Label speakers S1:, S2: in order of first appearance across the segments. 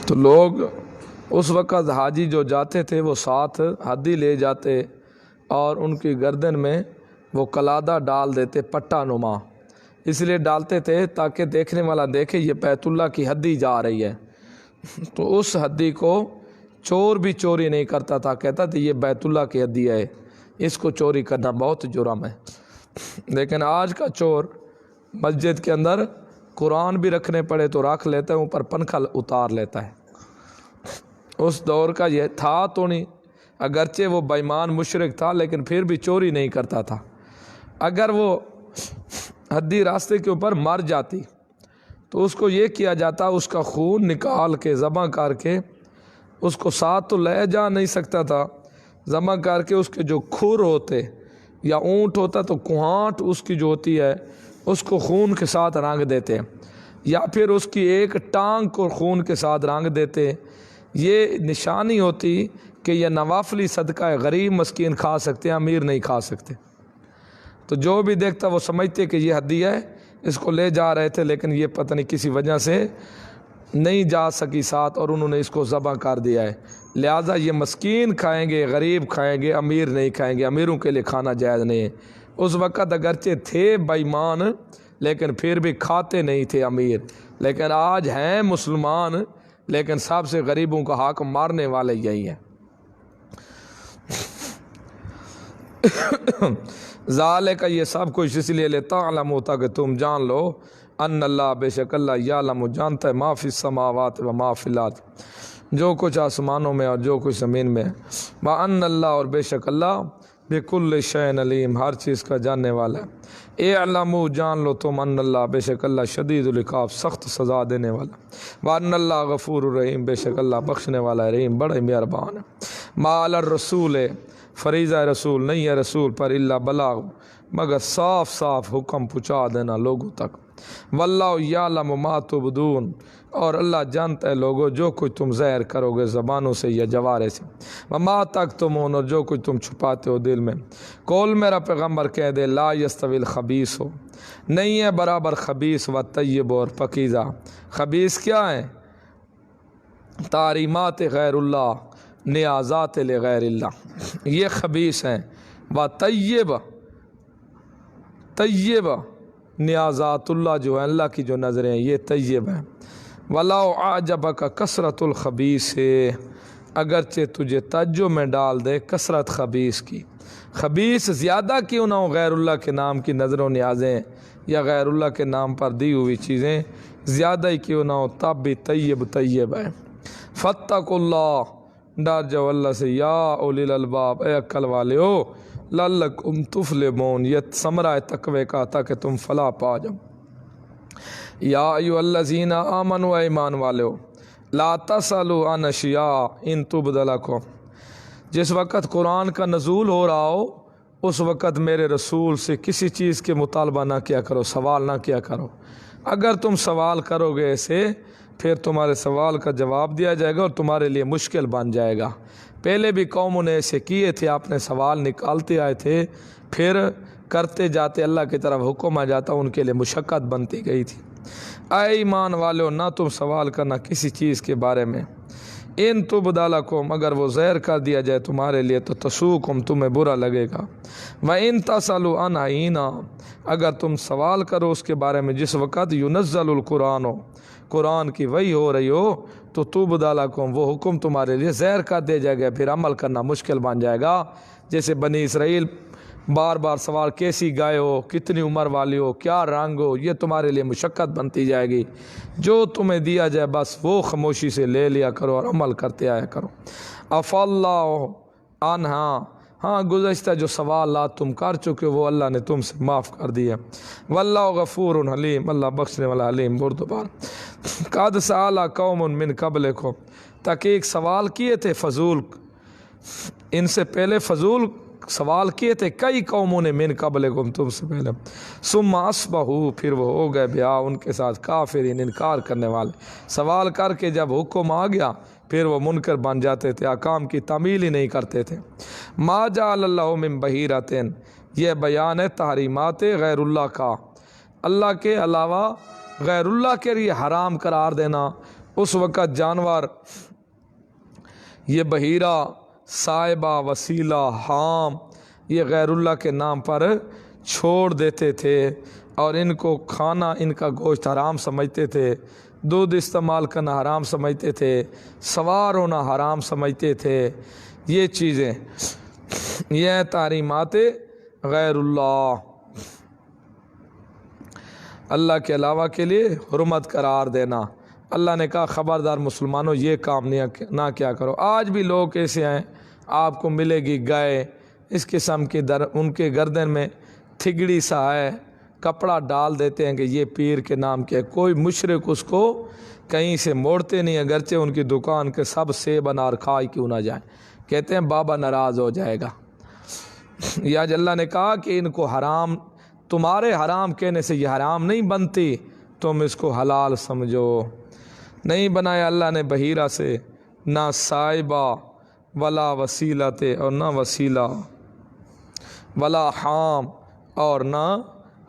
S1: تو لوگ اس وقت حاجی جو جاتے تھے وہ ساتھ ہدی لے جاتے اور ان کی گردن میں وہ قلادہ ڈال دیتے پٹا نما، اس لیے ڈالتے تھے تاکہ دیکھنے والا دیکھے یہ بیت اللہ کی ہدی جا رہی ہے۔ تو اس ہدی کو چور بھی چوری نہیں کرتا تھا، کہتا تھا یہ بیت اللہ کی ہدی ہے، اس کو چوری کرنا بہت جرم ہے۔ لیکن آج کا چور مسجد کے اندر قرآن بھی رکھنے پڑے تو رکھ لیتا ہے، اوپر پنکھا اتار لیتا ہے۔ اس دور کا یہ تھا تو نہیں، اگرچہ وہ بے ایمان مشرک تھا لیکن پھر بھی چوری نہیں کرتا تھا۔ اگر وہ ہدی راستے کے اوپر مر جاتی تو اس کو یہ کیا جاتا، اس کا خون نکال کے ذبح کر کے، اس کو ساتھ تو لے جا نہیں سکتا تھا، ذبح کر کے اس کے جو کھر ہوتے یا اونٹ ہوتا تو کوہانٹ اس کی جو ہوتی ہے اس کو خون کے ساتھ رنگ دیتے، یا پھر اس کی ایک ٹانگ کو خون کے ساتھ رنگ دیتے۔ یہ نشانی ہوتی کہ یہ نوافلی صدقہ ہے، غریب مسکین کھا سکتے ہیں، امیر نہیں کھا سکتے۔ تو جو بھی دیکھتا وہ سمجھتے کہ یہ ہدیہ ہے، اس کو لے جا رہے تھے لیکن یہ پتہ نہیں کسی وجہ سے نہیں جا سکی ساتھ اور انہوں نے اس کو ذبح کر دیا ہے، لہٰذا یہ مسکین کھائیں گے، غریب کھائیں گے، امیر نہیں کھائیں گے، امیروں کے لیے کھانا جائز نہیں ہے۔ اس وقت اگرچہ تھے بے ایمان لیکن پھر بھی کھاتے نہیں تھے امیر، لیکن آج ہیں مسلمان لیکن سب سے غریبوں کا حق مارنے والے یہی ہیں۔ ذالک یہ سب کچھ اس لیے لتعلموا ہوتا کہ تم جان لو ان اللہ بے شک اللہ یعلم جانتا ہے ما فی السماوات و ما فی الارض جو کچھ آسمانوں میں اور جو کچھ زمین میں، وان اللہ اور بے شک اللہ بکل شیء علیم ہر چیز کا جاننے والا ہے۔ اعلموا جان لو تم ان اللہ بے شک اللہ شدید العقاب سخت سزا دینے والا، وان اللہ غفور الرحیم بے شک اللہ بخشنے والا ہے، رحیم بڑا مہربان ہے۔ ما علی الرسول فریضہ رسول نہیں ہے رسول پر الا بلاغ مگر صاف صاف حکم پہنچا دینا لوگوں تک، واللہ یعلم ما تبدون اور اللہ جانتا ہے لوگوں جو کچھ تم ظاہر کرو گے زبانوں سے یا جوارے سے، وما تکتمون اور جو کچھ تم چھپاتے ہو دل میں۔ قول میرا پیغمبر کہہ دے لا یستوی الخبیث ہو نہیں ہے برابر خبیث و طیب اور پکیزہ۔ خبیث کیا ہے؟ تعریمات غیر اللہ، نیازات لغیر اللہ، یہ خبیث ہیں۔ و طیب طیب نیازات اللہ جو ہے اللہ کی جو نظریں ہیں یہ طیب ہیں۔ وَلَوْ أَعْجَبَكَ کثرت الخبیث اگرچہ تجھے تعجب میں ڈال دے کثرت خبیث کی، خبیث زیادہ کیوں نہ ہو غیر اللہ کے نام کی نظر و نیازیں یا غیر اللہ کے نام پر دی ہوئی چیزیں زیادہ ہی کیوں نہ ہو تب بھی طیب طیب ہے۔ فَاتَّقُوا اللَّهَ ڈر جاؤ اللہ سے یا اولی الالباب اے عقل والے ہو، لعلکم تفلحون یہ ثمرہ ہے تقوی کا تاکہ تم فلاح پا جاؤ۔ یا ایھا الذین آمنوا اے ایمان والے ہو، لا تسألوا عن اشیاء ان تبد لکم جس وقت قرآن کا نزول ہو رہا ہو اس وقت میرے رسول سے کسی چیز کے مطالبہ نہ کیا کرو، سوال نہ کیا کرو۔ اگر تم سوال کرو گے ایسے پھر تمہارے سوال کا جواب دیا جائے گا اور تمہارے لیے مشکل بن جائے گا۔ پہلے بھی قوموں نے ایسے کیے تھے، آپ نے سوال نکالتے آئے تھے، پھر کرتے جاتے اللہ کی طرف حکم آ جاتا ان کے لیے مشقت بنتی گئی تھی۔ اے ایمان والو نہ تم سوال کرنا کسی چیز کے بارے میں، ان تبد لکم اگر وہ ظاہر کر دیا جائے تمہارے لیے تو تسؤکم تمہیں برا لگے گا، وَإِن تسألوا عنہ حِینَ اگر تم سوال کرو اس کے بارے میں جس وقت ینزل القرآن ہو قرآن کی وحی ہو رہی ہو تو تبد لکم وہ حکم تمہارے لیے ظاہر کر دیا جائے گا، پھر عمل کرنا مشکل بن جائے گا۔ جیسے بنی اسرائیل بار بار سوال کیسی گائے ہو، کتنی عمر والی ہو، کیا رنگ ہو، یہ تمہارے لیے مشقت بنتی جائے گی۔ جو تمہیں دیا جائے بس وہ خاموشی سے لے لیا کرو اور عمل کرتے آیا کرو۔ عفا اللہ عنہا ہاں گزشتہ جو سوالات تم کر چکے وہ اللہ نے تم سے معاف کر دیا۔ واللہ غفور حلیم اللہ بخشنے والا حلیم بردبار۔ قد سأل قوم من قبلکم تحقیق سوال کیے تھے فضول ان سے پہلے، فضول سوال کیے تھے کئی قوموں نے من قبلکم تم سے پہلے، ثم اصبحوا پھر وہ ہو گئے بہا ان کے ساتھ کافرین انکار کرنے والے۔ سوال کر کے جب حکم آ گیا پھر وہ منکر بن جاتے تھے، احکام کی تعمیل ہی نہیں کرتے تھے۔ ما جعل اللہ من بحیرۃ یہ بیان ہے تحریمات غیر اللہ کا، اللہ کے علاوہ غیر اللہ کے لیے حرام قرار دینا اس وقت جانور یہ بحیرہ، صائبہ، وسیلہ، حام یہ غیر اللہ کے نام پر چھوڑ دیتے تھے اور ان کو کھانا، ان کا گوشت حرام سمجھتے تھے، دودھ استعمال کرنا حرام سمجھتے تھے، سوار ہونا حرام سمجھتے تھے۔ یہ چیزیں، یہ تحریمات غیر اللہ، اللہ کے علاوہ کے لیے حرمت قرار دینا۔ اللہ نے کہا خبردار مسلمانوں یہ کام نہ کیا کرو۔ آج بھی لوگ ایسے ہیں، آپ کو ملے گی گائے اس قسم کی ان کے گردن میں تھگڑی سا ہے، کپڑا ڈال دیتے ہیں کہ یہ پیر کے نام کے، کوئی مشرک اس کو کہیں سے موڑتے نہیں، اگرچہ ان کی دکان کے سب سیب انار کھائے کیوں نہ جائیں، کہتے ہیں بابا ناراض ہو جائے گا۔ یا اللہ نے کہا کہ ان کو حرام، تمہارے حرام کہنے سے یہ حرام نہیں بنتی، تم اس کو حلال سمجھو۔ نہیں بنایا اللہ نے بحیرہ سے، نہ صائبہ ولا وسیلت، اور نہ وسیلہ، ولا حام، اور نہ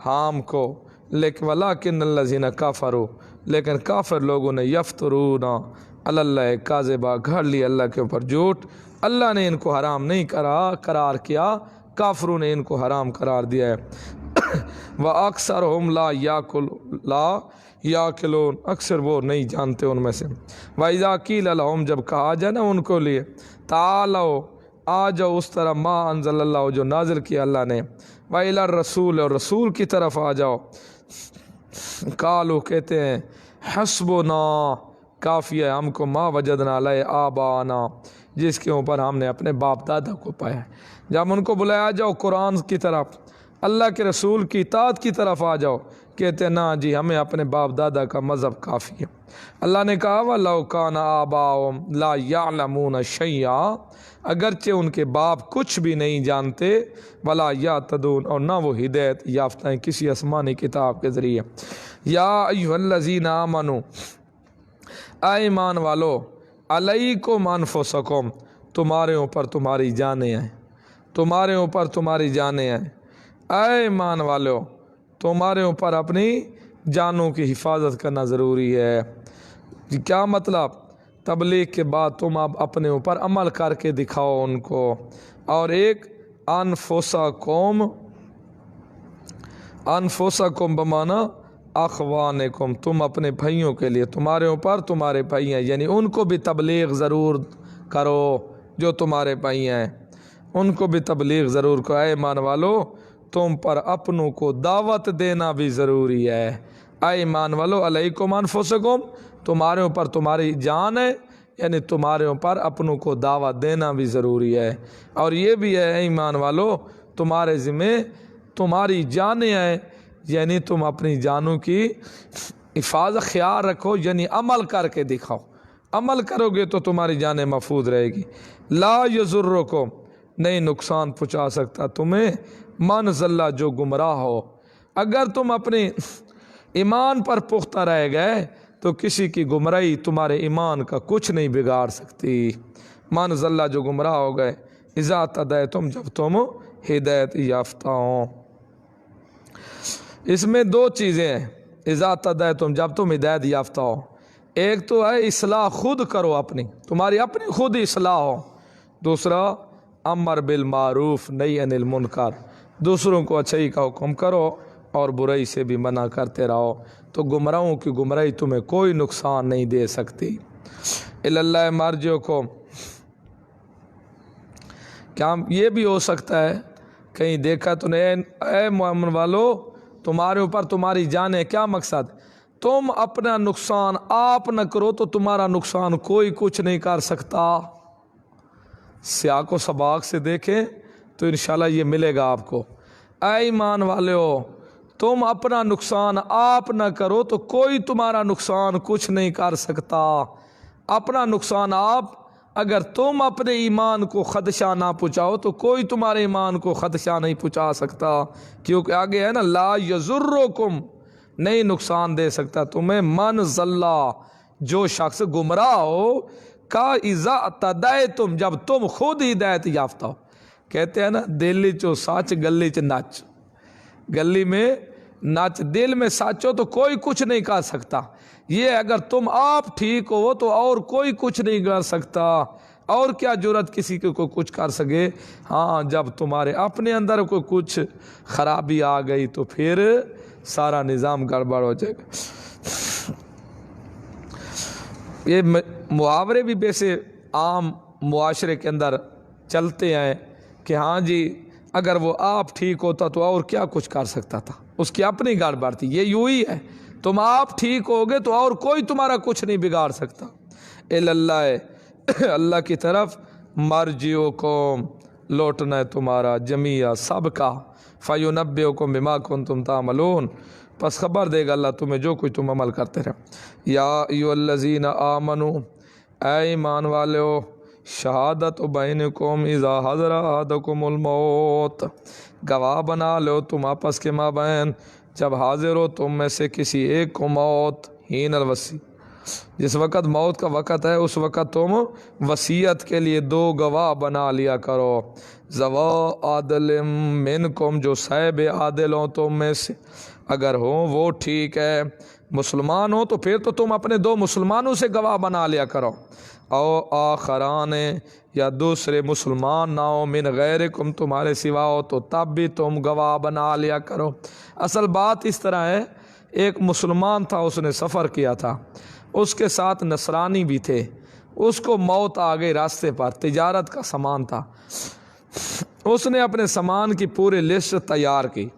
S1: حام کو، لیکن ولیکن الذین کفروا، لیکن کافر لوگوں نے یفترون علی اللہ کاذبا، گھڑ لیا اللہ کے اوپر جھوٹ۔ اللہ نے ان کو حرام نہیں قرار کیا، کافروں نے ان کو حرام قرار دیا ہے۔ وَأَكْثَرُهُمْ لَا يَعْقِلُونَ، اکثر وہ نہیں جانتے ان میں سے۔ وَإِذَا قِيلَ لَهُمْ، جب کہا جائے نا ان کو لیے، تعالوا، آ جاؤ اس طرح ما انزل اللہ، جو نازل کیا اللہ نے، وَإِلَى الرَّسُولِ، اور رسول کی طرف آ جاؤ، قالوا، کہتے ہیں، حسبنا، کافی ہے ہم کو، ما وجدنا علیہ آبانا، جس کے اوپر ہم نے اپنے باپ دادا کو پایا ہے۔ جب ان کو بلایا جاؤ قرآن کی طرف، اللہ کے رسول کی اطاعت کی طرف آ جاؤ، کہتے ہیں نا جی ہمیں اپنے باپ دادا کا مذہب کافی ہے۔ اللہ نے کہا وَلَوْ كَانَ آبَاؤُهُمْ لَا يَعْلَمُونَ شَيْئًا، اگرچہ ان کے باپ کچھ بھی نہیں جانتے، وَلَا يَهْتَدُونَ، اور نہ وہ ہدایت یافتہ ہیں کسی آسمانی کتاب کے ذریعے۔ یا ایھا الذین آمنوا، اے ایمان والو، علیکم انفسکم، تمہارے اوپر تمہاری جانیں ہیں، تمہارے اوپر تمہاری جانیں ہیں۔ اے ایمان والو، تمہارے اوپر اپنی جانوں کی حفاظت کرنا ضروری ہے۔ کیا مطلب؟ تبلیغ کے بعد تم اب اپنے اوپر عمل کر کے دکھاؤ ان کو۔ اور ایک انفسکم، انفسکم بمانا اخوانکم، تم اپنے بھائیوں کے لیے، تمہارے اوپر تمہارے بھائی ہیں، یعنی ان کو بھی تبلیغ ضرور کرو، جو تمہارے بھائی ہیں ان کو بھی تبلیغ ضرور کرو۔ اے ایمان والو، تم پر اپنوں کو دعوت دینا بھی ضروری ہے۔ اے ایمان والو، علیکم انفسکم، تمہارے اوپر تمہاری جان ہے، یعنی تمہارے اوپر اپنوں کو دعوت دینا بھی ضروری ہے۔ اور یہ بھی ہے اے ایمان والو، تمہارے ذمہ تمہاری جانیں ہیں، یعنی تم اپنی جانوں کی حفاظت خیال رکھو، یعنی عمل کر کے دکھاؤ۔ عمل کرو گے تو تمہاری جانیں محفوظ رہے گی۔ لا یضرکم، نہیں نقصان پہنچا سکتا تمہیں، من ضل، جو گمراہ ہو۔ اگر تم اپنے ایمان پر پختہ رہ گئے تو کسی کی گمراہی تمہارے ایمان کا کچھ نہیں بگاڑ سکتی۔ من ضل، جو گمراہ ہو گئے، اذا تدیتم، جب تم ہدایت یافتہ ہو۔ اس میں دو چیزیں ہیں، اذا تدیتم، جب تم ہدایت یافتہ ہو۔ ایک تو ہے اصلاح خود کرو، اپنی تمہاری اپنی خود اصلاح ہو۔ دوسرا امر بالمعروف نہی عن المنکر، دوسروں کو اچھائی کا حکم کرو اور برائی سے بھی منع کرتے رہو، تو گمراہوں کی گمراہی تمہیں کوئی نقصان نہیں دے سکتی۔ اللہ مرجعکم، کیا یہ بھی ہو سکتا ہے کہیں دیکھا تو نہیں، اے مومن والو، تمہارے اوپر تمہاری جانیں، کیا مقصد؟ تم اپنا نقصان آپ نہ کرو تو تمہارا نقصان کوئی کچھ نہیں کر سکتا۔ سیاق و سباق سے دیکھیں تو انشاءاللہ یہ ملے گا آپ کو۔ اے ایمان والے ہو، تم اپنا نقصان آپ نہ کرو تو کوئی تمہارا نقصان کچھ نہیں کر سکتا۔ اپنا نقصان آپ، اگر تم اپنے ایمان کو خدشہ نہ پہنچاؤ تو کوئی تمہارے ایمان کو خدشہ نہیں پہنچا سکتا، کیونکہ آگے ہے نا لا یضرکم، نہیں نقصان دے سکتا تمہیں، من ضل، جو شخص گمراہ ہو، کا اذا تدیتم، جب تم خود ہدایت یافتہ ہو۔ کہتے ہیں نا دلی چو سچ گلی چ نچ، گلی میں نچ، دل میں سچ ہو تو کوئی کچھ نہیں کر سکتا۔ یہ اگر تم آپ ٹھیک ہو تو اور کوئی کچھ نہیں کر سکتا، اور کیا جرت کسی کو کچھ کر سکے۔ ہاں جب تمہارے اپنے اندر کوئی کچھ خرابی آ گئی تو پھر سارا نظام گڑبڑ ہو جائے گا۔ یہ محاورے بھی ویسے عام معاشرے کے اندر چلتے ہیں کہ ہاں جی اگر وہ آپ ٹھیک ہوتا تو اور کیا کچھ کر سکتا تھا، اس کی اپنی گڑبڑ تھی۔ یہ یوں ہی ہے، تم آپ ٹھیک ہوگے تو اور کوئی تمہارا کچھ نہیں بگاڑ سکتا۔ اللہ اللہ کی طرف مرجعکم، لوٹنا ہے تمہارا، جمیعا سب کا، فینبئکم بما کنتم تعملون، پس خبر دے گا اللہ تمہیں جو کچھ تم عمل کرتے رہے۔ یا ایھا الذین آمنو، اے ایمان والو، شہادت بینکم اذا حضر احدکم الموت، گواہ بنا لو تم آپس کے مابین جب حاضر ہو تم میں سے کسی ایک کو موت، حین الوصی، جس وقت موت کا وقت ہے اس وقت تم وصیت کے لیے دو گواہ بنا لیا کرو، ذوا عدل منکم، جو صاحب عادل ہوں تم میں سے، اگر ہوں وہ ٹھیک ہے، مسلمان ہو تو پھر تو تم اپنے دو مسلمانوں سے گواہ بنا لیا کرو، او آخران، یا دوسرے مسلمان نہ ہو، من غیرکم، تمہارے سوا ہو تو تب بھی تم گواہ بنا لیا کرو۔ اصل بات اس طرح ہے، ایک مسلمان تھا، اس نے سفر کیا تھا، اس کے ساتھ نصرانی بھی تھے، اس کو موت آ گئی راستے پر، تجارت کا سامان تھا، اس نے اپنے سامان کی پوری لسٹ تیار کی،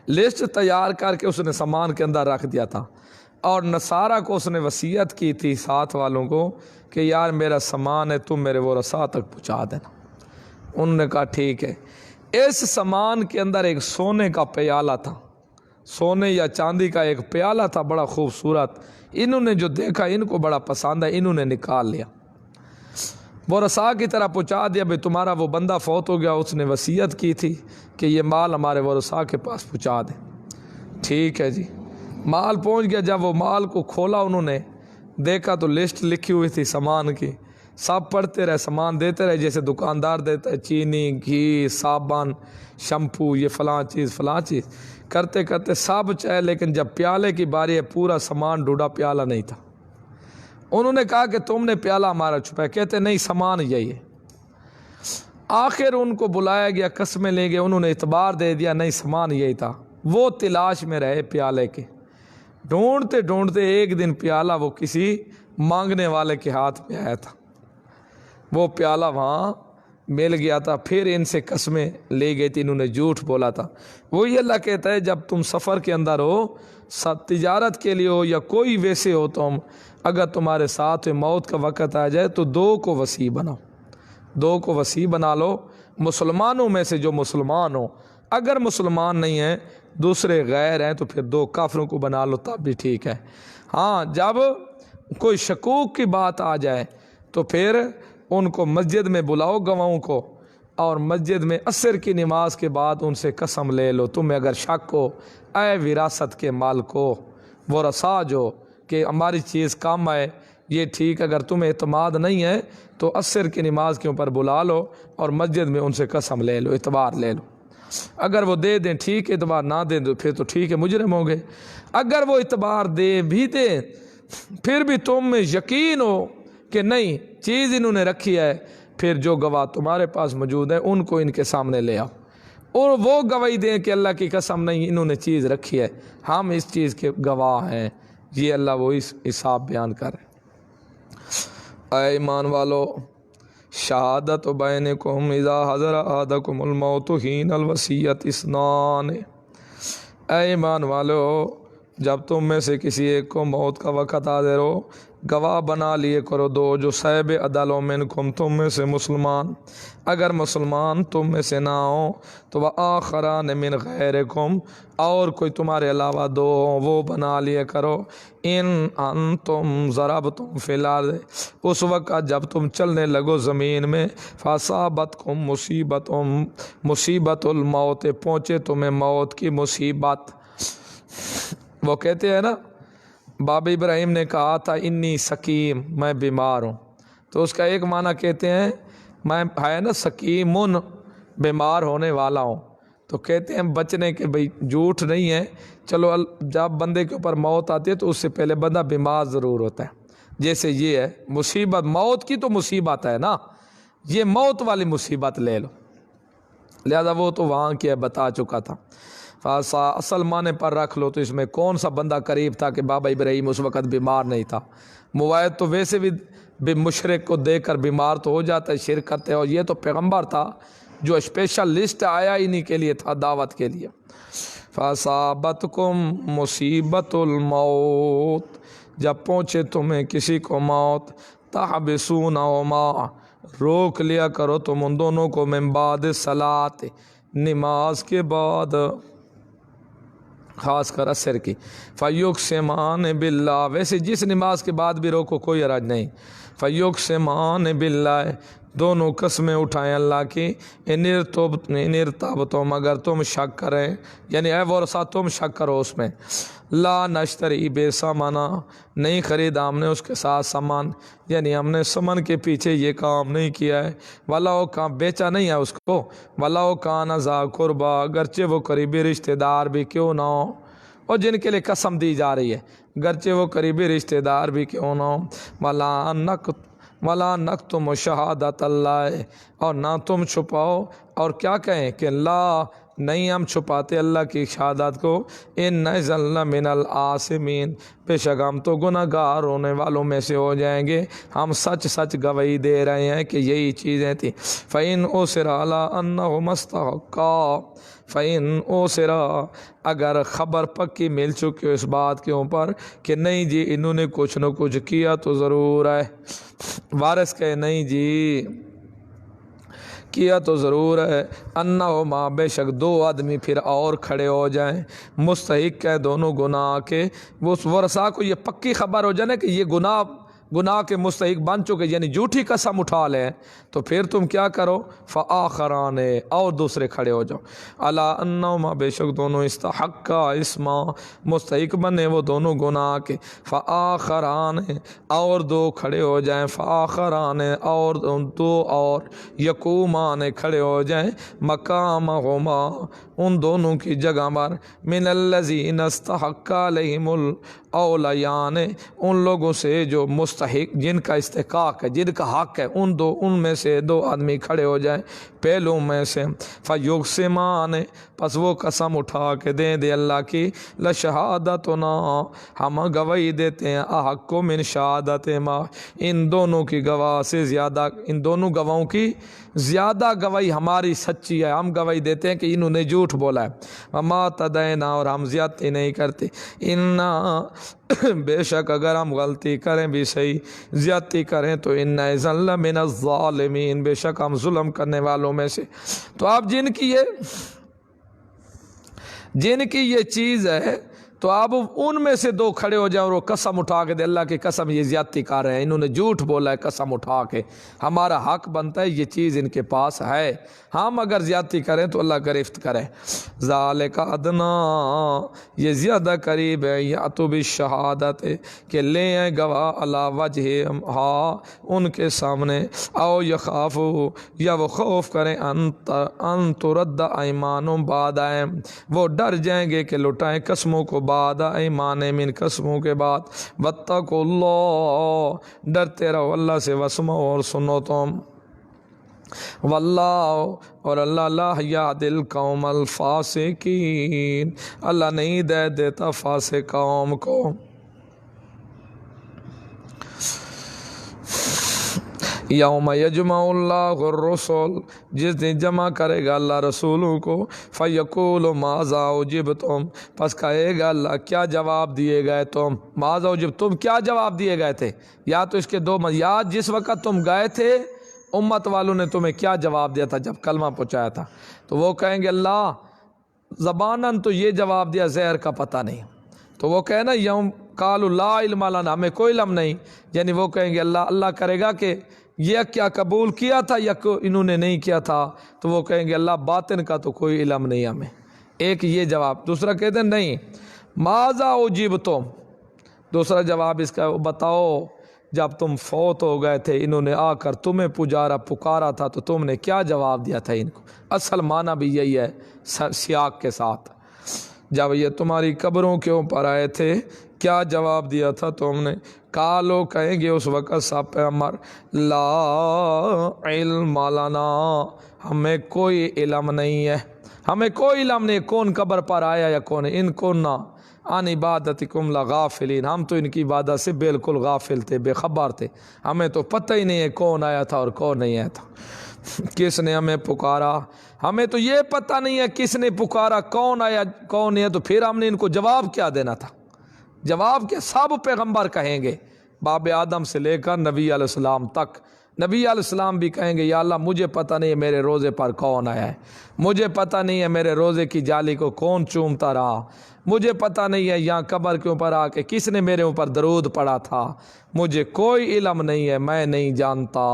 S1: لسٹ تیار کر کے اس نے سامان کے اندر رکھ دیا تھا، اور نصارہ کو اس نے وصیت کی تھی ساتھ والوں کو کہ یار میرا سامان ہے تم میرے ورثاء تک پہنچا دینا۔ انہوں نے کہا ٹھیک ہے۔ اس سامان کے اندر ایک سونے کا پیالہ تھا، سونے یا چاندی کا ایک پیالہ تھا بڑا خوبصورت، انہوں نے جو دیکھا ان کو بڑا پسند ہے، انہوں نے نکال لیا، ورثاء کی طرح پہنچا دیا، بھئی تمہارا وہ بندہ فوت ہو گیا، اس نے وصیت کی تھی کہ یہ مال ہمارے ورثاء کے پاس پہنچا دیں۔ ٹھیک ہے جی، مال پہنچ گیا۔ جب وہ مال کو کھولا انہوں نے دیکھا تو لسٹ لکھی ہوئی تھی سامان کی، سب پڑھتے رہے، سامان دیتے رہے جیسے دکاندار دیتا ہے، چینی، گھی، صابن، شیمپو، یہ فلاں چیز فلاں چیز، کرتے کرتے سب چاہے، لیکن جب پیالے کی باری ہے پورا سامان ڈھونڈا، پیالہ نہیں تھا۔ انہوں نے کہا کہ تم نے پیالہ ہمارا چھپایا، کہتے نہیں سامان یہی ہے۔ آخر ان کو بلایا گیا، قسمیں لے گئے، انہوں نے اعتبار دے دیا نہیں سامان یہی تھا۔ وہ تلاش میں رہے پیالے کے، ڈھونڈتے ڈھونڈتے ایک دن پیالہ وہ کسی مانگنے والے کے ہاتھ میں آیا تھا، وہ پیالہ وہاں مل گیا تھا۔ پھر ان سے قسمیں لے گئی تھی، انہوں نے جھوٹ بولا تھا۔ وہی اللہ کہتا ہے جب تم سفر کے اندر ہو، تجارت کے لیے ہو یا کوئی ویسے ہو تم، اگر تمہارے ساتھ موت کا وقت آ جائے تو دو کو وصی بناؤ، دو کو وصی بنا لو، مسلمانوں میں سے جو مسلمان ہو، اگر مسلمان نہیں ہیں دوسرے غیر ہیں تو پھر دو کافروں کو بنا لو تب بھی ٹھیک ہے۔ ہاں جب کوئی شکوک کی بات آ جائے تو پھر ان کو مسجد میں بلاؤ گواہوں کو، اور مسجد میں عصر کی نماز کے بعد ان سے قسم لے لو، تمہیں اگر شک ہو اے وراثت کے مالکو، ورثاء جو کہ ہماری چیز کام آئے، یہ ٹھیک، اگر تمہیں اعتماد نہیں ہے تو عصر کی نماز کے اوپر بلا لو اور مسجد میں ان سے قسم لے لو، اعتبار لے لو، اگر وہ دے دیں ٹھیک، اعتبار نہ دیں تو پھر تو ٹھیک ہے، مجرم ہو گئے۔ اگر وہ اعتبار دے بھی دیں پھر بھی تم میں یقین ہو کہ نہیں چیز انہوں نے رکھی ہے، پھر جو گواہ تمہارے پاس موجود ہیں ان کو ان کے سامنے لے آؤ، اور وہ گواہی دیں کہ اللہ کی قسم نہیں انہوں نے چیز رکھی ہے، ہم اس چیز کے گواہ ہیں۔ یہ اللہ وہ اس حساب بیان کر رہے۔ اے ایمان والو، شہادت بینکم اذا حضر احدکم الموت حین الوصیۃ اثنان، اے ایمان والو جب تم میں سے کسی ایک کو موت کا وقت حاضر ہو، گواہ بنا لیے کرو دو جو صاحب عدل ہو منکم، تم میں سے مسلمان، اگر مسلمان تم میں سے نہ ہو تو وآخران من غیرکم، اور کوئی تمہارے علاوہ دو ہوں وہ بنا لیے کرو، ان انتم ضربتم فی الارض، اس وقت جب تم چلنے لگو زمین میں، فاصابتکم مصیبت الموت، پہنچے تمہیں موت کی مصیبت۔ وہ کہتے ہیں نا بابا ابراہیم نے کہا تھا انی سقیم، میں بیمار ہوں، تو اس کا ایک معنی کہتے ہیں میں ہے نا سقیمن، بیمار ہونے والا ہوں، تو کہتے ہیں بچنے کے بھئی جھوٹ نہیں ہے، چلو جب بندے کے اوپر موت آتی ہے تو اس سے پہلے بندہ بیمار ضرور ہوتا ہے. جیسے یہ ہے مصیبت، موت کی تو مصیبت ہے نا، یہ موت والی مصیبت لے لو. لہذا وہ تو وہاں کیا بتا چکا تھا. اصل معنی پر رکھ لو تو اس میں کون سا بندہ قریب تھا کہ بابا ابراہیم اس وقت بیمار نہیں تھا. موائد تو ویسے بھی مشرک کو دیکھ کر بیمار تو ہو جاتا ہے، شرک کرتے، اور یہ تو پیغمبر تھا جو اسپیشل لسٹ آیا انہی کے لیے تھا، دعوت کے لیے. فَأَصَابَتْكُم مُّصِیبَۃُ الْمَوْتِ، جب پہنچے تمہیں کسی کو موت، تَحْبِسُونَهُمَا، روک لیا کرو تم ان دونوں کو، من بعد الصلاۃ، نماز کے بعد، خاص کر عصر کی. فَيُقْسِمَانِ بِاللَّهِ، ویسے جس نماز کے بعد بھی روکو کوئی حرج نہیں. فَيُقْسِمَانِ بِاللَّهِ، دونوں قسمیں اٹھائیں اللہ کی، ان ارتبتم، اگر تم شک کریں، یعنی اے ورثہ تم شک کرو اس میں. لا نشتری بے ثمنا، نہیں خریدا ہم نے اس کے ساتھ سامان، یعنی ہم نے سمن کے پیچھے یہ کام نہیں کیا ہے. وَلَوْ کام بیچا نہیں ہے اس کو. وَلَوْ كَانَ ذَا قُرْبَىٰ، اگرچہ وہ قریبی رشتہ دار بھی کیوں نہ ہو، اور جن کے لیے قسم دی جا رہی ہے گرچہ وہ قریبی رشتہ دار بھی کیوں نہ ہو. وَلَا نَكْتُمُ شَهَادَةَ اللَّهِ، اور نہ تم چھپاؤ، اور کیا کہیں کہ لا، نہیں ہم چھپاتے اللہ کی شہادت کو. إِنَّ إِذًا لَّمِنَ الْآثِمِينَ، بے شک ہم تو گناہ گار ہونے والوں میں سے ہو جائیں گے. ہم سچ سچ گواہی دے رہے ہیں کہ یہی چیزیں تھیں. فَإِنْ أُصِرَ عَلَىٰ أَنَّهُمَا اسْتَحَقَّا، فَإِنْ أُصِرَ، اگر خبر پکی مل چکی اس بات کے اوپر کہ نہیں جی انہوں نے کچھ نہ کچھ کیا تو ضرور ہے. وارث کہے نہیں جی کیا تو ضرور ہے. انہما، بے شک دو آدمی پھر اور کھڑے ہو جائیں، مستحق ہے دونوں گناہ کے. وہ ورثاء کو یہ پکی خبر ہو جائے نا کہ یہ گناہ کے مستحق بن چکے، یعنی جھوٹی قسم اٹھا لیں، تو پھر تم کیا کرو، فآخران، اور دوسرے کھڑے ہو جاؤ. الا انہما، بے شک دونوں، استحقا اسما، مستحق بنے وہ دونوں گناہ کے. فآخران، اور دو کھڑے ہو جائیں، فآخران، اور دو اور، یقومان، کھڑے ہو جائیں، مقامہما، ان دونوں کی جگہ پر، من الذین استحق علیہم الاولیان، ان لوگوں سے جو مستحق، جن کا استحقاق ہے، جن کا حق ہے، ان میں سے دو آدمی کھڑے ہو جائیں پہلوں میں سے. فیقسمان، پس وہ قسم اٹھا کے دے اللہ کی، لشہادتنا، ہم گواہی دیتے ہیں، احق من شہادت ما، ان دونوں کی گواہ سے زیادہ، ان دونوں گواہوں کی زیادہ گواہی ہماری سچی ہے، ہم گواہی دیتے ہیں کہ انہوں نے جھوٹ بولا ہے. وما تدینا، اور ہم زیادتی نہیں کرتے. انا، بے شک اگر ہم غلطی کریں بھی صحیح، زیادتی کریں تو انا اذا لمن الظالمین، بے شک ہم ظلم کرنے والوں میں سے. تو آپ جن کی یہ چیز ہے، تو آپ ان میں سے دو کھڑے ہو جائیں اور وہ قسم اٹھا کے دے اللہ کی قسم یہ زیادتی کر رہے ہیں، انہوں نے جھوٹ بولا ہے، قسم اٹھا کے ہمارا حق بنتا ہے، یہ چیز ان کے پاس ہے، ہم اگر زیادتی کریں تو اللہ گرفت کرے. ذالک ادنا، یہ زیادہ قریب ہے، یا تو بالشہادت، کہ لے آئیں گواہ علی وجہ ہا، ان کے سامنے، او یخافو، یا وہ خوف کریں، ان ترد ایمان بعد ایمان، وہ ڈر جائیں گے کہ لٹائیں قسموں کو بعد ایمان، من قسموں کے بعد. واتقوا اللہ، ڈرتے رہو اللہ سے، واسمعوا، اور سنو تم. واللہ، اور اللہ لا یہدی القوم الفاسقین، اللہ نہیں دے دیتا فاسق قوم کو. یوم یجمع اللہ الرسل، جس دن جمع کرے گا اللہ رسولوں کو، فیقول ماذا اجبتم، پس کہے گا اللہ کیا جواب دیے گئے تم. ماذا اجبتم، کیا جواب دیے گئے تھے، یا تو اس کے دو، یا جس وقت تم گئے تھے امت والوں نے تمہیں کیا جواب دیا تھا جب کلمہ پہنچایا تھا. تو وہ کہیں گے اللہ زباناً تو یہ جواب دیا زہر کا پتہ نہیں. تو وہ کہنا یوم قالوا لا علم لنا، ہمیں کوئی علم نہیں، یعنی وہ کہیں گے اللہ کرے گا کہ یہ کیا قبول کیا تھا یا انہوں نے نہیں کیا تھا. تو وہ کہیں گے اللہ باطن کا تو کوئی علم نہیں ہمیں. ایک یہ جواب. دوسرا کہتے ہیں نہیں، ماذا اجبتم، دوسرا جواب اس کا بتاؤ جب تم فوت ہو گئے تھے انہوں نے آ کر تمہیں پکارا تھا تو تم نے کیا جواب دیا تھا ان کو. اصل معنی بھی یہی ہے سیاق کے ساتھ. جب یہ تمہاری قبروں کے اوپر آئے تھے کیا جواب دیا تھا تم نے؟ کالو کہیں گے اس وقت سب پیغمبر لا علم لنا، ہمیں کوئی علم نہیں ہے، ہمیں کوئی علم نہیں کون قبر پر آیا یا کون ہے، ان کو نہ عن عبادتکم لغافلین، ہم تو ان کی عبادت سے بالکل غافل تھے، بے خبر تھے، ہمیں تو پتہ ہی نہیں ہے کون آیا تھا اور کون نہیں آیا تھا، کس نے ہمیں پکارا، ہمیں تو یہ پتہ نہیں ہے کس نے پکارا، کون آیا کون نہیں ہے، تو پھر ہم نے ان کو جواب کیا دینا تھا؟ جواب کیا؟ سب پیغمبر کہیں گے، باب آدم سے لے کر نبی علیہ السلام تک، نبی علیہ السلام بھی کہیں گے یا اللہ مجھے پتہ نہیں ہے میرے روزے پر کون آیا ہے، مجھے پتہ نہیں ہے میرے روزے کی جالی کو کون چومتا رہا، مجھے پتہ نہیں ہے یہاں قبر کے اوپر آ کے کس نے میرے اوپر درود پڑا تھا، مجھے کوئی علم نہیں ہے، میں نہیں جانتا۔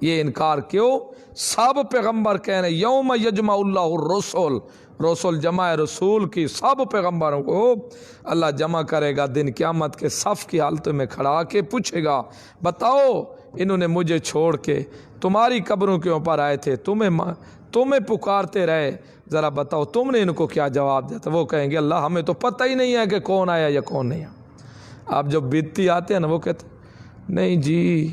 S1: یہ انکار کیوں؟ سب پیغمبر کہہ رہے ہیں یوم یجمع اللہ الرسل، رسول جمع رسول کی، سب پیغمبروں کو اللہ جمع کرے گا دن قیامت کے صف کی حالت میں کھڑا کے پوچھے گا بتاؤ انہوں نے مجھے چھوڑ کے تمہاری قبروں کے اوپر آئے تھے، تمہیں پکارتے رہے، ذرا بتاؤ تم نے ان کو کیا جواب دیا تھا؟ وہ کہیں گے اللہ ہمیں تو پتہ ہی نہیں ہے کہ کون آیا یا کون نہیں آیا۔ آپ جب بیتی آتے ہیں نا وہ کہتے نہیں جی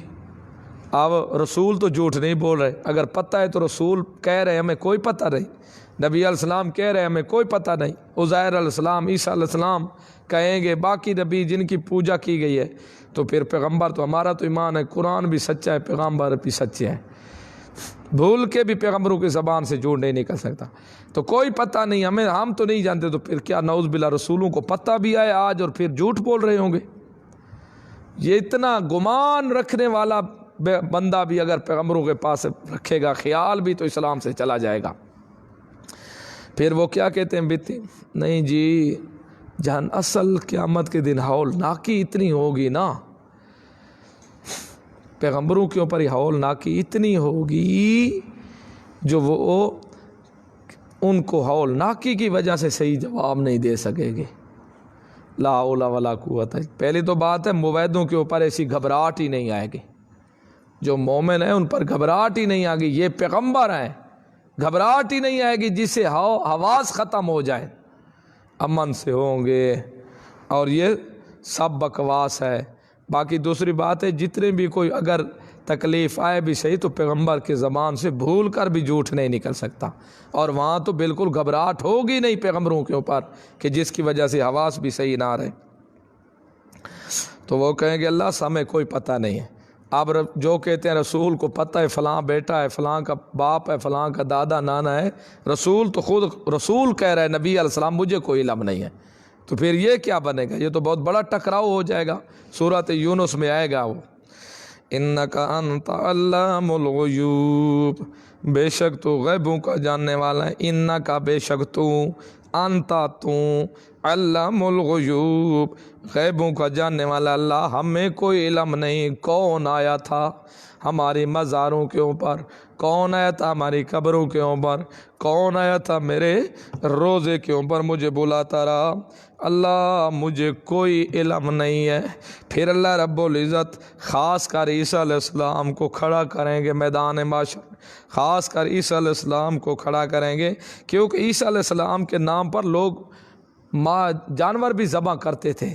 S1: اب رسول تو جھوٹ نہیں بول رہے، اگر پتہ ہے تو رسول کہہ رہے ہمیں کوئی پتہ نہیں، نبی علیہ السلام کہہ رہے ہمیں کوئی پتہ نہیں، عزیر علیہ السلام، عیسیٰ علیہ السلام کہیں گے، باقی نبی جن کی پوجا کی گئی ہے، تو پھر پیغمبر تو ہمارا تو ایمان ہے قرآن بھی سچا ہے، پیغمبر بھی سچے ہیں، بھول کے بھی پیغمبروں کی زبان سے جھوٹ نہیں نکل سکتا، تو کوئی پتہ نہیں ہمیں، ہم تو نہیں جانتے، تو پھر کیا نعوذ باللہ رسولوں کو پتہ بھی آئے آج اور پھر جھوٹ بول رہے ہوں گے؟ یہ اتنا گمان رکھنے والا بندہ بھی اگر پیغمبروں کے پاس رکھے گا خیال بھی تو اسلام سے چلا جائے گا۔ پھر وہ کیا کہتے ہیں بیتی نہیں جی جہاں اصل قیامت کے دن ہولناکی اتنی ہوگی نا، پیغمبروں کے اوپر ہولناکی اتنی ہوگی جو وہ ان کو ہولناکی کی وجہ سے صحیح جواب نہیں دے سکے گے، لا حول ولا قوت۔ پہلی تو بات ہے موعدوں کے اوپر ایسی گھبراہٹ ہی نہیں آئے گی، جو مومن ہیں ان پر گھبراہٹ ہی نہیں آئے گی، یہ پیغمبر ہیں، گھبراہٹ ہی نہیں آئے گی، جس سے حواس ختم ہو جائے، امن سے ہوں گے، اور یہ سب بکواس ہے۔ باقی دوسری بات ہے جتنے بھی کوئی اگر تکلیف آئے بھی صحیح تو پیغمبر کی زبان سے بھول کر بھی جھوٹ نہیں نکل سکتا، اور وہاں تو بالکل گھبراہٹ ہوگی نہیں پیغمبروں کے اوپر کہ جس کی وجہ سے حواس بھی صحیح نہ رہے، تو وہ کہیں گے اللہ سے ہمیں کوئی پتہ نہیں ہے۔ اب جو کہتے ہیں رسول کو پتہ ہے فلاں بیٹا ہے، فلاں کا باپ ہے، فلاں کا دادا نانا ہے، رسول تو خود رسول کہہ رہا ہے نبی علیہ السلام مجھے کوئی علم نہیں ہے، تو پھر یہ کیا بنے گا؟ یہ تو بہت بڑا ٹکراؤ ہو جائے گا۔ سورۃ یونس میں آئے گا وہ انک انت علام الغیوب، بے شک تو غیبوں کا جاننے والا ہے، انک بے شک تو، انتا تو، علام الغیوب غیبوں کا جاننے والا اللہ، ہمیں کوئی علم نہیں کون آیا تھا ہماری مزاروں کے اوپر، کون آیا تھا ہماری قبروں کے اوپر، کون آیا تھا میرے روزے کے اوپر مجھے بلاتا رہا، اللہ مجھے کوئی علم نہیں ہے۔ پھر اللہ رب العزت خاص کر عیسیٰ علیہ السلام کو کھڑا کریں گے میدان معاشر، خاص کر عیسیٰ علیہ السلام کو کھڑا کریں گے، کیونکہ عیسیٰ علیہ السلام کے نام پر لوگ جانور بھی ذبح کرتے تھے،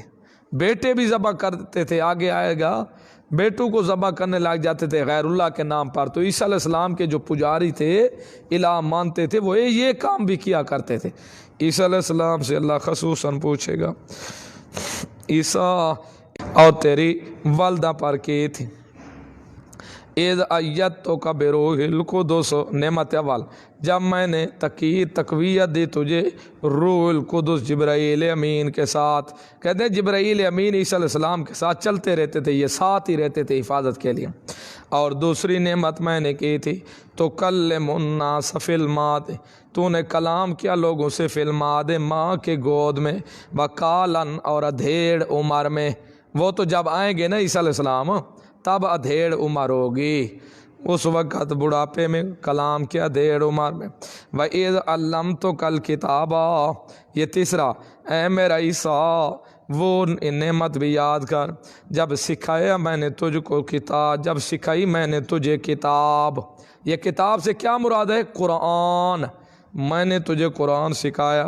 S1: بیٹے بھی ذبح کرتے تھے، آگے آئے گا بیٹوں کو ذبح کرنے لگ جاتے تھے غیر اللہ کے نام پر، تو عیسیٰ علیہ السلام کے جو پجاری تھے الہ مانتے تھے وہ یہ کام بھی کیا کرتے تھے۔ عیسیٰ علیہ السلام سے اللہ خصوصاً پوچھے گا عیسیٰ اور تیری والدہ پر کی تھی، اذ ایدتک بروح القدس، نعمت اول جب میں نے تقویت دی تجھے روح القدس جبرائیل امین کے ساتھ، کہتے ہیں جبرائیل امین عیسیٰ علیہ السلام کے ساتھ چلتے رہتے تھے، یہ ساتھ ہی رہتے تھے حفاظت کے لیے۔ اور دوسری نعمت میں نے کی تھی تو کلم الناس فی المہد، تو نے کلام کیا لوگوں سے فی المہد، ماں کے گود میں، وکالن اور ادھیڑ عمر میں، وہ تو جب آئیں گے نا عیسیٰ علیہ السلام تب ادھیڑ عمر ہوگی، اس وقت بڑھاپے میں کلام کیا ادھیڑ عمر میں۔ وَإِذْ عَلَّمْتُكَ الْكِتَابَ، یہ تیسرا، اے میرا عیسیٰ وہ نعمت بھی یاد کر جب سکھایا میں نے تجھ کو کتاب، جب سکھائی میں نے تجھے کتاب، یہ کتاب سے کیا مراد ہے؟ قرآن، میں نے تجھے قرآن سکھایا،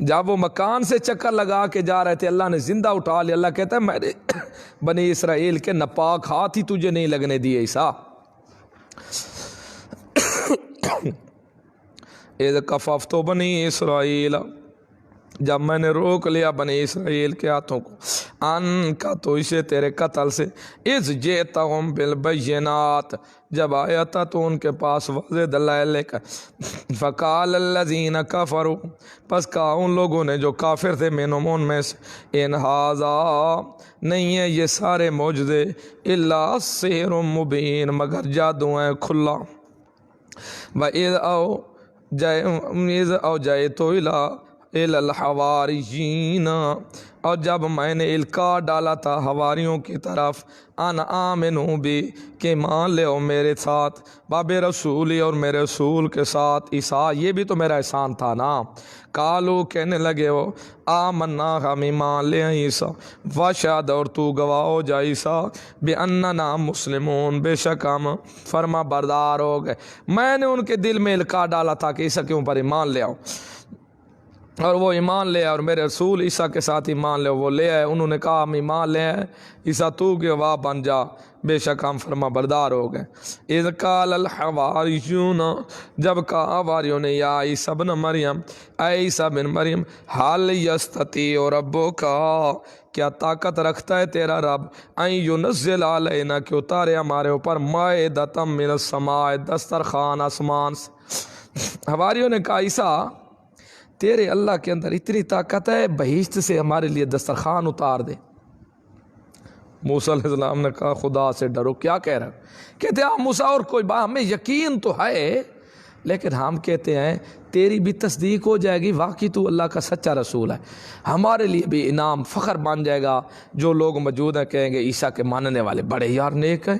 S1: جب وہ مکان سے چکر لگا کے جا رہے تھے اللہ نے زندہ اٹھا لیا. اللہ کہتا ہے میں نے بنی اسرائیل کے ناپاک ہاتھ ہی تجھے نہیں لگنے دیے عیسیٰ. اذ کففت بنی اسرائیل، جب میں نے روک لیا بنی اسرائیل کے ہاتھوں کو، ان کا تو اسے تیرے قتل سے، اذ جئتہم بالبینات، جب آیا تھا تو ان کے پاس واضح دلائل لے کر، فقال الذین کفروا، پس کہا ان لوگوں نے جو کافر تھے منہم ان میں سے، ان ھذا، نہیں ہے یہ سارے معجزے، الا سحر مبین، مگر جادو ہے کھلا. وَإِذْ أَوْجَيْتُ إِلَى الْحَوَارِيِّينَ، اور جب میں نے القاع ڈالا تھا حواریوں کی طرف، ان آمنوا بی، کہ مان لے او میرے ساتھ، باب رسولی، اور میرے رسول کے ساتھ عیسیٰ، یہ بھی تو میرا احسان تھا نا. قالو، کہنے لگے وہ، آمنا، ہم ایمان لے ہیں عیسیٰ، واشہد، اور تو گواہ ہو جا عیسیٰ، باننا مسلمون، بے شک ہم فرما بردار ہو گئے. میں نے ان کے دل میں القاع ڈالا تھا کہ عیسیٰ کے اوپر ایمان لے آؤ، اور وہ ایمان لے آئے، اور میرے رسول عیسیٰ کے ساتھ ایمان لے، وہ لے آئے. انہوں نے کہا ہم ایمان لے آئے، عیسیٰ تو گواہ بن جا، بے شک ہم فرما بردار ہو گئے. اذ قال الحواریون، جب کہا حواریوں نے، یا عیسیٰ بن مریم، اے عیسیٰ بن مریم، حل یستطیع ربک، کیا طاقت رکھتا ہے تیرا رب، ان ینزل علینا، کہ اتارے ہمارے اوپر، مائدۃ من السماء، دسترخوان آسمان سے. حواریوں نے کہا عیسیٰ تیرے اللہ کے اندر اتنی طاقت ہے، بہشت سے ہمارے لیے دسترخوان اتار دے. موسیٰ علیہ السلام نے کہا خدا سے ڈرو، کیا کہہ رہے؟ کہتے ہیں موسیٰ اور کوئی بات، ہمیں یقین تو ہے، لیکن ہم کہتے ہیں تیری بھی تصدیق ہو جائے گی، واقعی تو اللہ کا سچا رسول ہے، ہمارے لیے بھی انعام فخر بن جائے گا. جو لوگ موجود ہیں کہیں گے عیسیٰ کے ماننے والے بڑے یار نیک ہیں،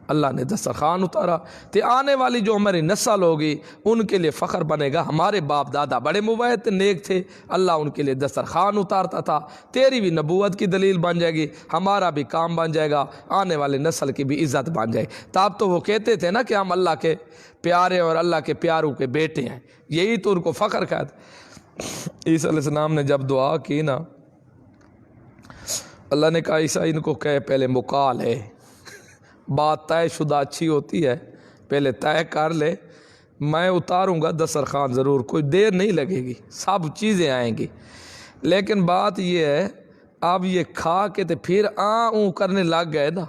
S1: اللہ نے دسترخوان اتارا. تے آنے والی جو ہماری نسل ہوگی ان کے لیے فخر بنے گا، ہمارے باپ دادا بڑے موحد نیک تھے، اللہ ان کے لیے دسترخوان اتارتا تھا. تیری بھی نبوت کی دلیل بن جائے گی، ہمارا بھی کام بن جائے گا، آنے والے نسل کی بھی عزت بن جائے گی. تب تو وہ کہتے تھے نا کہ ہم اللہ کے پیارے اور اللہ کے پیاروں کے بیٹے ہیں، یہی تو ان کو فخر کہتے. عیسیٰ علیہ السلام نے جب دعا کی نا، اللہ نے کہا عیسیٰ ان کو کہے پہلے مقال ہے، بات طے شدہ اچھی ہوتی ہے، پہلے طے کر لے، میں اتاروں گا دسترخوان ضرور، کوئی دیر نہیں لگے گی، سب چیزیں آئیں گی. لیکن بات یہ ہے اب یہ کھا کے تو پھر اوں کرنے لگ گئے نا،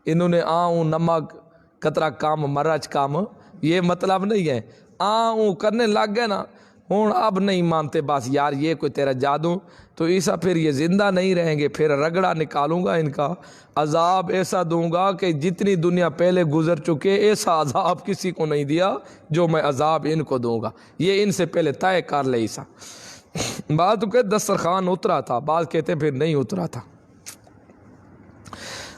S1: انہوں نے نمک قطرہ کم مرچ کم، یہ مطلب نہیں ہے، اوں کرنے لگ گئے نا، ہوں اب نہیں مانتے، بس یار یہ کوئی تیرا جادو. تو عیسیٰ پھر یہ زندہ نہیں رہیں گے، پھر رگڑا نکالوں گا ان کا، عذاب ایسا دوں گا کہ جتنی دنیا پہلے گزر چکے ایسا عذاب کسی کو نہیں دیا جو میں عذاب ان کو دوں گا. یہ ان سے پہلے طے کر لے عیسیٰ. بعض تو کہتے دسترخوان اترا تھا، بعض کہتے پھر نہیں اترا تھا.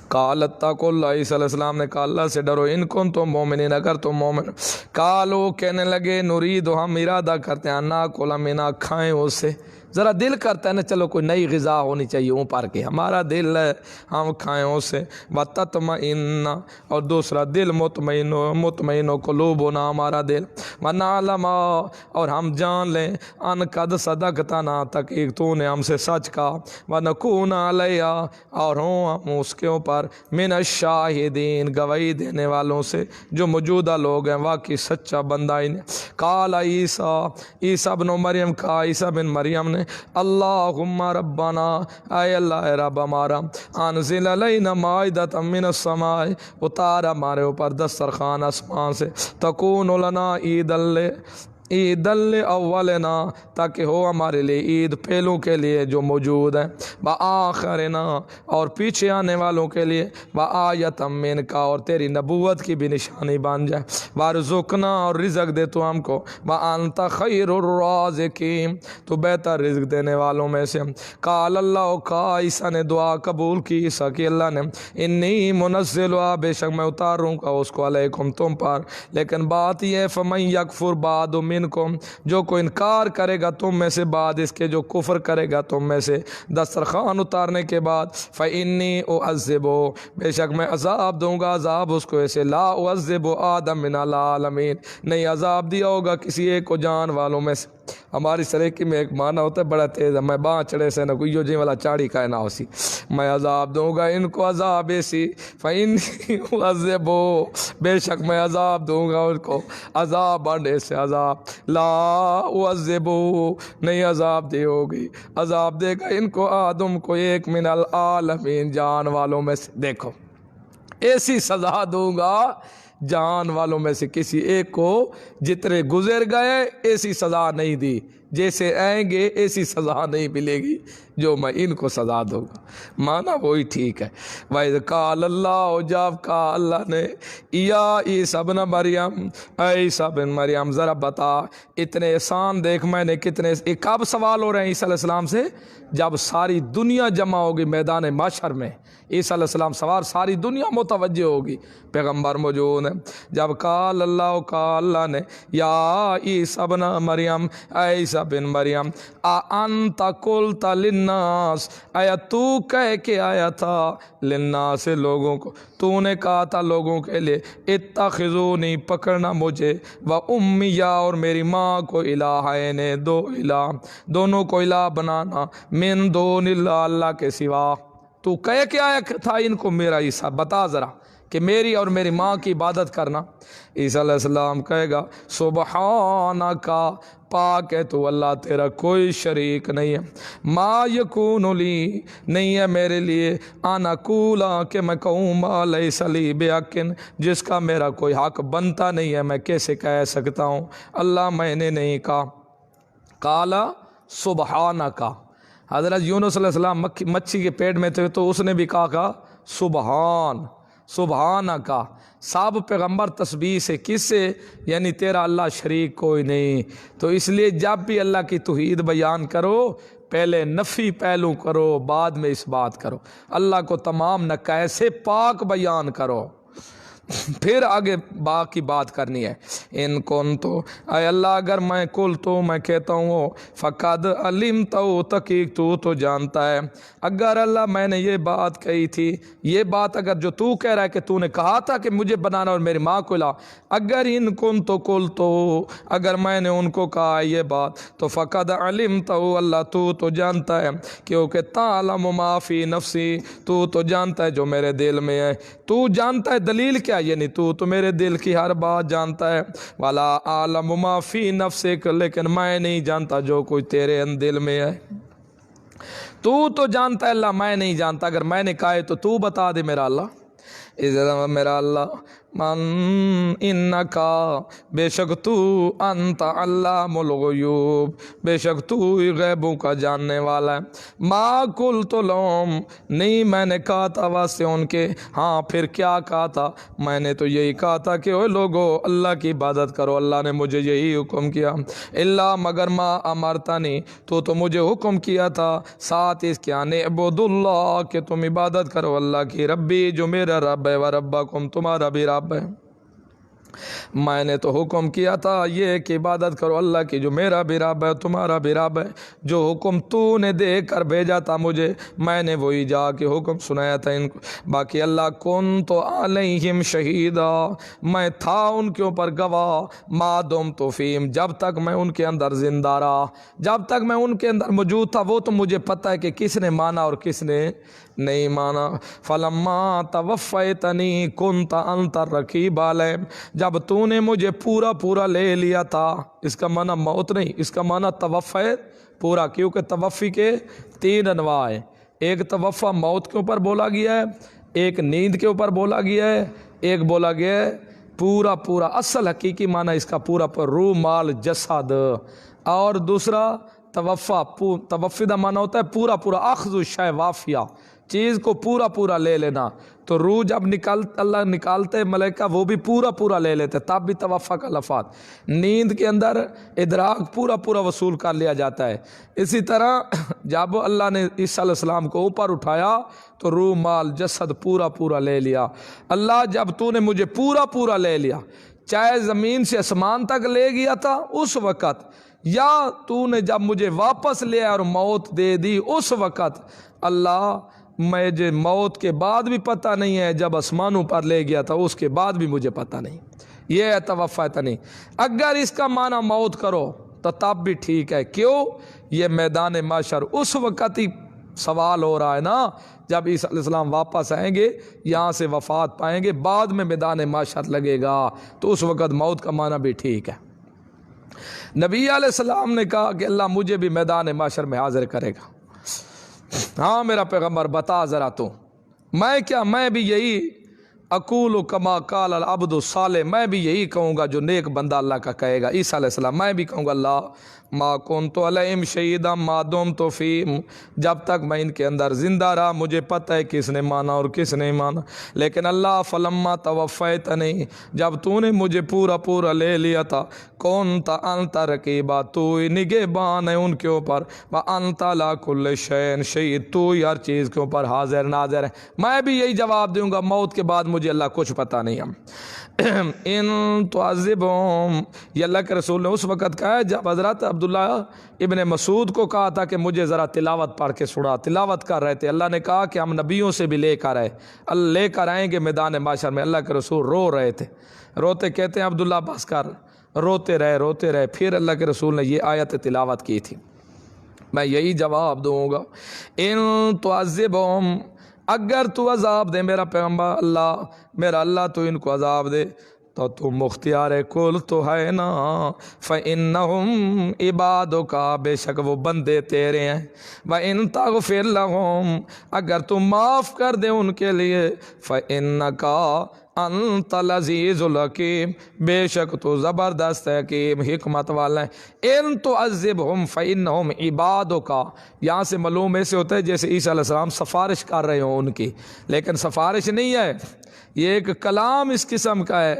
S1: قال اتقوا اللہ، عیسیٰ علیہ السلام نے کہا اللہ سے ڈرو، ان کنتم مومنین، اگر تم مومن. قالوا، کہنے لگے، نرید، ہم ارادہ کرتے ہیں، ناکل منہا، کھائیں اس سے. ذرا دل کرتا ہے نا چلو کوئی نئی غذا ہونی چاہیے اوپر کے، ہمارا دل ہے ہم کھائیں اس سے. وتطمئن، اور دوسرا دل مطمئن قلوبنا، ہمارا دل. ونعلم، اور ہم جان لیں، ان قد صدقتنا، تحقیق تو نے ہم سے سچ کہا. ونکون علیہ، اور ہوں ہم اس کے اوپر من الشاہدین، گواہی دینے والوں سے، جو موجودہ لوگ ہیں واقعی سچا بندہ انہیں. قال عیسیٰ بن مریم، کہا عیسیٰ بن مریم نے، اللہم ربنا، اے اللہ رب ہمارا، انزل علینا مائدۃ من السماء، اتار ہمارے اوپر دسترخوان آسمان سے، تکون لنا عید الاولنا، تاکہ ہو ہمارے لیے عید پہلوں کے لیے جو موجود ہیں، وآخرنا، اور پیچھے آنے والوں کے لیے، وآیۃ منک، اور تیری نبوت کی بھی نشانی بن جائے، وارزقنا، اور رزق دے تو ہم کو، وانت خیر الرازقین، تو بہتر رزق دینے والوں میں سے. قال اللہ، کہا عیسیٰ نے دعا قبول کی عیسیٰ کی اللہ نے، انی منزلها، بے شک میں اتاروں گا اس کو علیکم تم پر. لیکن بات یہ ہے، فمن یکفر بعد منکم، جو کوئی انکار کرے گا تم میں سے بعد اس کے، جو کفر کرے گا تم میں سے دسترخوان اتارنے کے بعد، فإنی اعذبہ، بے شک میں عذاب دوں گا، عذاب اس کو ایسے، لا اعذب آدم من العالمین، نہیں عذاب دیا ہوگا کسی ایک کو جان والوں میں سے، ہماری سریکی میں ایک معنی ہوتا ہے بڑا تیز ہے، میں باں چڑھے سے نہ کوئی جو جی والا چاڑی کا نہ ہو سی، میں عذاب دوں گا ان کو عذاب ایسی فَإِنِّي أُعَذِّبُ، بے شک میں عذاب دوں گا ان کو عذاب بانڈے سے عذاب، لا اعذب، نہیں عذاب دے ہوگی، عذاب دے گا ان کو آدم کو ایک من العالمین، جان والوں میں سے، دیکھو ایسی سزا دوں گا جان والوں میں سے کسی ایک کو، جتنے گزر گئے ایسی سزا نہیں دی، جیسے آئیں گے ایسی سزا نہیں ملے گی جو میں ان کو سزا دوں گا، مانا وہی ٹھیک ہے۔ وَإِذْ قَالَ اللَّهُ، جب کہا اللہ نے، یا عیسیٰ ابن مریم، اے عیسیٰ بن مریم ذرا بتا، اتنے احسان دیکھ میں نے کتنے، یہ کب سوال ہو رہے ہیں عیسیٰ علیہ السلام سے؟ جب ساری دنیا جمع ہوگی میدان محشر میں، عیسیٰ علیہ السلام سوار، ساری دنیا متوجہ ہوگی، پیغمبر موجود ہیں۔ جب قال اللہ، کہا اللہ نے، یا عیسیٰ ابن مریم، اے عیسیٰ بن مریم، اَأَنْتَ قُلْتَ لِلنَّاسِ، آیا تو کہہ کے آیا تھا، للناس لوگوں کو، تو نے کہا تھا لوگوں کے لیے، اتخذونی پکڑنا مجھے، وَأُمِّيَ اور میری ماں کو، الہین دو الہ، دونوں کو الہ بنانا، من دون اللہ اللہ کے سوا، تو کہہ کے آیا تھا ان کو میرا عیسیٰ، بتا ذرا کہ میری اور میری ماں کی عبادت کرنا۔ عیسیٰ علیہ السلام کہے گا سبحانک، پاک ہے تو اللہ، تیرا کوئی شریک نہیں ہے، ما یکون لی، نہیں ہے میرے لیے، ان اقول، کہ میں کہوں، ما لیس لی بحق، جس کا میرا کوئی حق بنتا نہیں ہے، میں کیسے کہہ سکتا ہوں، اللہ میں نے نہیں کہا۔ قال سبحانک، حضرت یونس علیہ السلام مچھی کے پیٹ میں تھے تو اس نے بھی کہا سبحانک، سب پیغمبر تسبیح سے، کس سے؟ یعنی تیرا اللہ شریک کوئی نہیں، تو اس لیے جب بھی اللہ کی توحید بیان کرو پہلے نفی پہلو کرو، بعد میں اس بات کرو، اللہ کو تمام نقائص سے پاک بیان کرو، پھر آگے باقی بات کرنی ہے۔ ان کن تو، اے اللہ اگر میں کل تو میں کہتا ہوں، فقد علمت، تحقیق تو جانتا ہے، اگر اللہ میں نے یہ بات کہی تھی، یہ بات اگر جو تو کہہ رہا ہے کہ تو نے کہا تھا کہ مجھے بنانا اور میری ماں کو لا، اگر ان کن تو کل تو، اگر میں نے ان کو کہا یہ بات، تو فقد علمت، اللہ تو جانتا ہے، کیونکہ تعلم ما فی نفسی، تو جانتا ہے جو میرے دل میں ہے، تو جانتا ہے، دلیل کیا؟ یعنی تو میرے دل کی ہر بات جانتا ہے، والا عالم ما فی نفسک، لیکن میں نہیں جانتا جو کوئی تیرے دل میں ہے، تو جانتا ہے اللہ، میں نہیں جانتا، اگر میں نے کہا ہے تو بتا دے میرا اللہ، میرا اللہ، من انکا، بے شک تو، انت علام الغیوب، بے شک تو غیبوں کا جاننے والا ہے، ما قلت لهم، نہیں میں نے کہا تھا واسطے ان کے، ہاں پھر کیا کہا تھا؟ میں نے تو یہی کہا تھا کہ اوہ لوگو اللہ کی عبادت کرو، اللہ نے مجھے یہی حکم کیا، اللہ مگر ما امرتنی، تو مجھے حکم کیا تھا، ساتھ اس کے آنے عبد اللہ، کہ تم عبادت کرو اللہ کی، ربی جو میرا رب ہے، و ربکم تمہارا بھی رب ہے، میں نے تو حکم کیا تھا یہ کہ عبادت کرو اللہ کی جو میرا بھی رب ہے تمہارا بھی رب ہے، جو حکم تو نے دے کر بھیجا تھا مجھے، میں نے وہی جا کے حکم سنایا تھا ان کو، باقی اللہ کن تو علیہم شہیدہ، میں تھا ان کے اوپر گواہ، ما دمت فیہم، جب تک میں ان کے اندر زندہ رہا، جب تک میں ان کے اندر موجود تھا، وہ تو مجھے پتہ ہے کہ کس نے مانا اور کس نے نہیں مانا، فلما توفیتنی کنت انت الرقیب علیہم، جب تو نے مجھے پورا لے لیا تھا، اس کا معنی موت نہیں، اس کا معنی توفیت پورا، کیونکہ توفی کے 3 انواع ہیں، ایک توفی موت کے اوپر بولا گیا ہے، ایک نیند کے اوپر بولا گیا ہے، ایک بولا گیا ہے پورا، اصل حقیقی معنی اس کا پورا روح مال جسد، اور دوسرا توفی دا معنی ہوتا ہے پورا اخذ الشیء وافیہ، چیز کو پورا لے لینا، تو روح جب اللہ نکالتے ملائکہ وہ بھی پورا لے لیتے، تب بھی توفی کا لفظ، نیند کے اندر ادراک پورا وصول کر لیا جاتا ہے، اسی طرح جب اللہ نے عیسیٰ علیہ السلام کو اوپر اٹھایا تو روح مال جسد پورا لے لیا، اللہ جب تو نے مجھے پورا لے لیا، چاہے زمین سے آسمان تک لے گیا تھا اس وقت، یا تو نے جب مجھے واپس لیا اور موت دے دی اس وقت، اللہ مجھے موت کے بعد بھی پتہ نہیں ہے، جب آسمانوں پر لے گیا تھا اس کے بعد بھی مجھے پتہ نہیں، یہ ہے توفیتنی۔ اگر اس کا معنی موت کرو تو تب بھی ٹھیک ہے. کیوں؟ یہ میدان محشر اس وقت ہی سوال ہو رہا ہے نا جب عیسیٰ علیہ السلام واپس آئیں گے، یہاں سے وفات پائیں گے، بعد میں میدان محشر لگے گا، تو اس وقت موت کا معنی بھی ٹھیک ہے. نبی علیہ السلام نے کہا کہ اللہ مجھے بھی میدان محشر میں حاضر کرے گا. ہاں میرا پیغمبر بتا ذرا تو میں کیا، میں بھی یہی اقول کما قال العبد الصالح، میں بھی یہی کہوں گا جو نیک بندہ اللہ کا کہے گا. عیسیٰ علیہ السلام میں بھی کہوں گا اللہ ما کنت علیہم شہیدا ما دمت فیہم، جب تک میں ان کے اندر زندہ رہا مجھے پتہ ہے کس نے مانا اور کس نے مانا، لیکن اللہ فلما توفیتنی، جب تو نے مجھے پورا پورا لے لیا تھا، کنت انت رقیبا، تو نگہبان ہے ان کے اوپر، وانت علی کل شیء شہید، تو ہر چیز کے اوپر حاضر ناظر ہے. میں بھی یہی جواب دوں گا، موت کے بعد مجھے اللہ کچھ پتہ نہیں ہے. ان تعذبہم، یہ اللہ کے رسول نے اس وقت کہا ہے جب حضرت عبداللہ ابن مسعود کو کہا تھا کہ مجھے ذرا تلاوت پڑھ کے سنا، تلاوت کر رہے تھے. اللہ نے کہا کہ ہم نبیوں سے بھی لے کر آئیں گے میدان محشر میں. اللہ کے رسول رو رہے تھے، روتے کہتے ہیں عبداللہ بس کر، روتے رہے. پھر اللہ کے رسول نے یہ آیت تلاوت کی تھی. میں یہی جواب دوں گا، ان تعذبہم، اگر تو عذاب دے میرا پیغمبر، اللہ میرا اللہ تو ان کو عذاب دے تو مختار کل تو ہے نا، فَإِنَّهُمْ عِبَادُكَ، بے شک وہ بندے تیرے ہیں، وَإِن تَغْفِرْ لَهُمْ، اگر تو معاف کر دے ان کے لیے، فَإِنَّكَ انت العزیز الحکیم، بے شک تو زبردست حکیم حکمت والا ہے. ان تعذبہم فإنہم عبادک، یہاں سے معلوم ایسے ہوتا ہے جیسے عیسیٰ علیہ السلام سفارش کر رہے ہوں ان کی، لیکن سفارش نہیں ہے، یہ ایک کلام اس قسم کا ہے.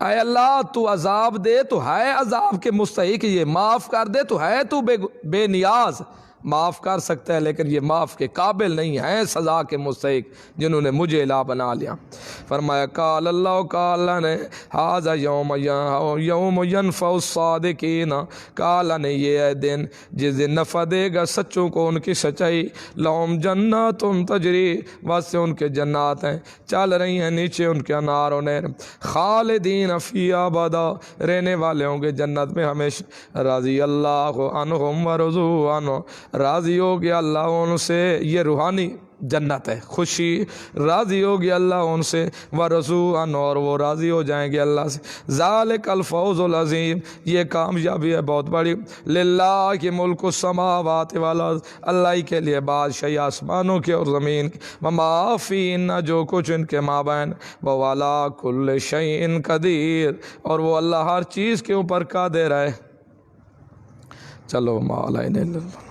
S1: اے اللہ تو عذاب دے تو ہے عذاب کے مستحق، یہ معاف کر دے تو ہے تو بے نیاز، معاف کر سکتا ہے لیکن یہ معاف کے قابل نہیں ہیں سزا کے مستحق جنہوں نے مجھے الہ بنا لیا. فرمایا قال اللہ، قال اللہ نے ھذا یوم ینفع الصادقین، قال نے یہ ہے دن جس دن نفع دے گا سچوں کو ان کی سچائی، لہم جنات تجری، واسطے ان کے جنات ہیں چل رہی ہیں نیچے ان کے انہار و نہر، خالدین فیہا ابدا، رہنے والے ہوں گے جنت میں ہمیشہ، رضی اللہ عنہم ورضوا عنہ، راضی ہو گیا اللہ ان سے، یہ روحانی جنت ہے، خوشی، راضی ہو گیا اللہ ان سے، ورضوا عنہ، اور وہ راضی ہو جائیں گے اللہ سے. ذالک الفوز العظیم، یہ کامیابی ہے بہت بڑی. للہ کی ملک السماوات والارض، اللہ ہی کے لیے بادشاہی آسمانوں کے اور زمین کی، وما فیہن، جو کچھ ان کے مابین، وہ علی کل شیء قدیر، اور وہ اللہ ہر چیز کے اوپر قادر ہے. چلو ما علینا الا